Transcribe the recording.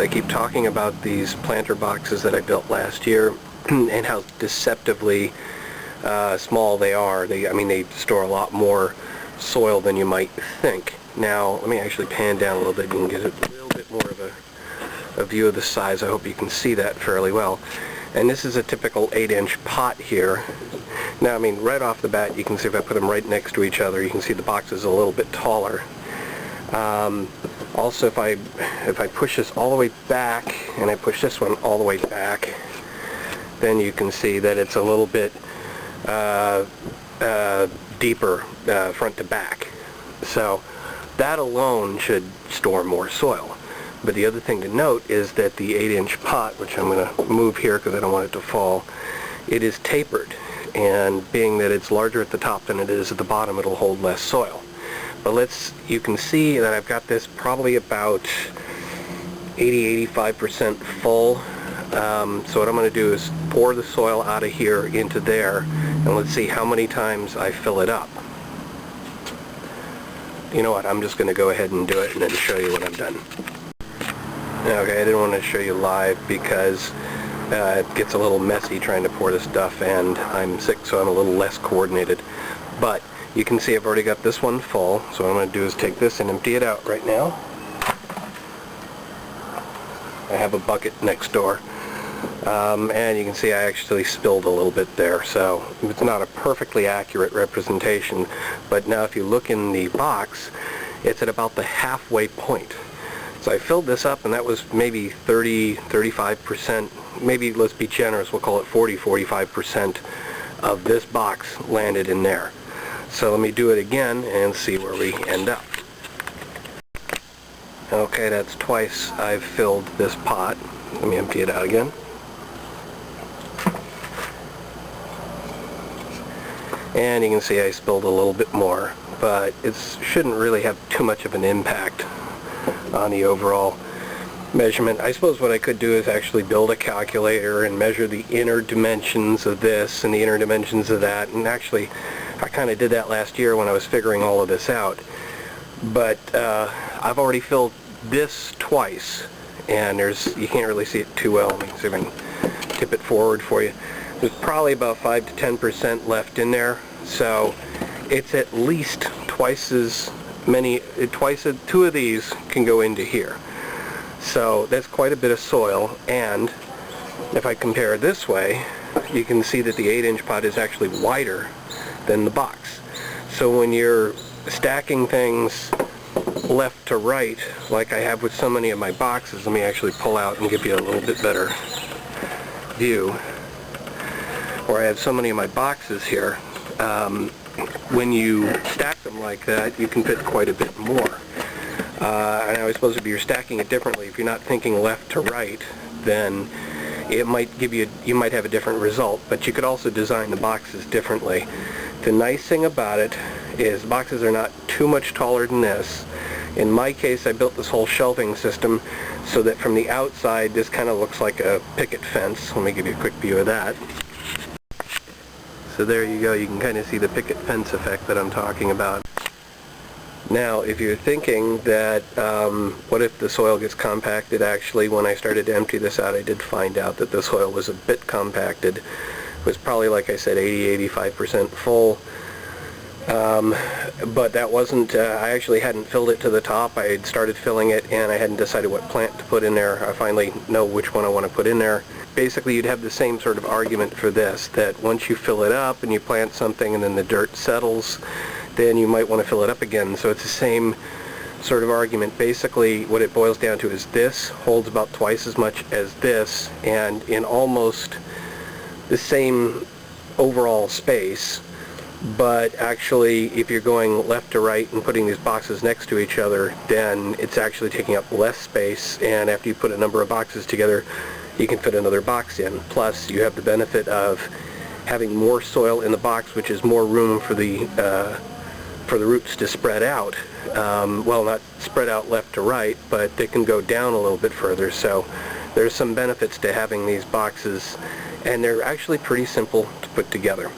I keep talking about these planter boxes that I built last year and how deceptively small they are. They store a lot more soil than you might think. Now, let me actually pan down a little bit and get a little bit more of a view of the size. I hope you can see that fairly well. And this is a typical 8-inch pot here. Now, right off the bat, you can see if I put them right next to each other, you can see the box is a little bit taller. Also, if I push this all the way back, and I push this one all the way back, then you can see that it's a little bit deeper front to back. So that alone should store more soil. But the other thing to note is that the 8-inch pot, which I'm going to move here because I don't want it to fall, it is tapered. And being that it's larger at the top than it is at the bottom, it'll hold less soil. But you can see that I've got this probably about 80-85% full. So what I'm going to do is pour the soil out of here into there, and let's see how many times I fill it up. You know what, I'm just going to go ahead and do it and then show you when I'm done. Okay, I didn't want to show you live because it gets a little messy trying to pour this stuff, and I'm sick, so I'm a little less coordinated. But you can see I've already got this one full, so what I'm going to do is take this and empty it out right now. I have a bucket next door. And you can see I actually spilled a little bit there, so it's not a perfectly accurate representation, but now if you look in the box, it's at about the halfway point. So I filled this up, and that was maybe 30-35%, maybe let's be generous, we'll call it 40-45% of this box landed in there. So let me do it again and see where we end up. Okay, that's twice I've filled this pot. Let me empty it out again. And you can see I spilled a little bit more, but it shouldn't really have too much of an impact on the overall measurement. I suppose what I could do is actually build a calculator and measure the inner dimensions of this and the inner dimensions of that, and actually I kind of did that last year when I was figuring all of this out. But I've already filled this twice, and you can't really see it too well. Let me see if I can tip it forward for you. There's probably about 5 to 10% left in there, so it's at least twice as many, two of these can go into here. So that's quite a bit of soil, and if I compare this way, you can see that the 8-inch pot is actually wider than the box. So when you're stacking things left to right, like I have with so many of my boxes, let me actually pull out and give you a little bit better view. Where I have so many of my boxes here, when you stack them like that, you can fit quite a bit more. And I suppose if you're stacking it differently, if you're not thinking left to right, then it might give you might have a different result, but you could also design the boxes differently. The nice thing about it is boxes are not too much taller than this. In my case, I built this whole shelving system so that from the outside this kind of looks like a picket fence. Let me give you a quick view of that. So there you go, you can kind of see the picket fence effect that I'm talking about. Now, if you're thinking that, what if the soil gets compacted? Actually, when I started to empty this out, I did find out that the soil was a bit compacted. It was probably, like I said, 80-85% full. But that wasn't, I actually hadn't filled it to the top. I had started filling it, and I hadn't decided what plant to put in there. I finally know which one I want to put in there. Basically, you'd have the same sort of argument for this, that once you fill it up and you plant something and then the dirt settles, then you might want to fill it up again. So it's the same sort of argument. Basically, what it boils down to is this holds about twice as much as this, and in almost the same overall space. But actually, if you're going left to right and putting these boxes next to each other, then it's actually taking up less space, and after you put a number of boxes together, you can fit another box in. Plus, you have the benefit of having more soil in the box, which is more room for the roots to spread out. Well, not spread out left to right, but they can go down a little bit further. So there's some benefits to having these boxes, and they're actually pretty simple to put together.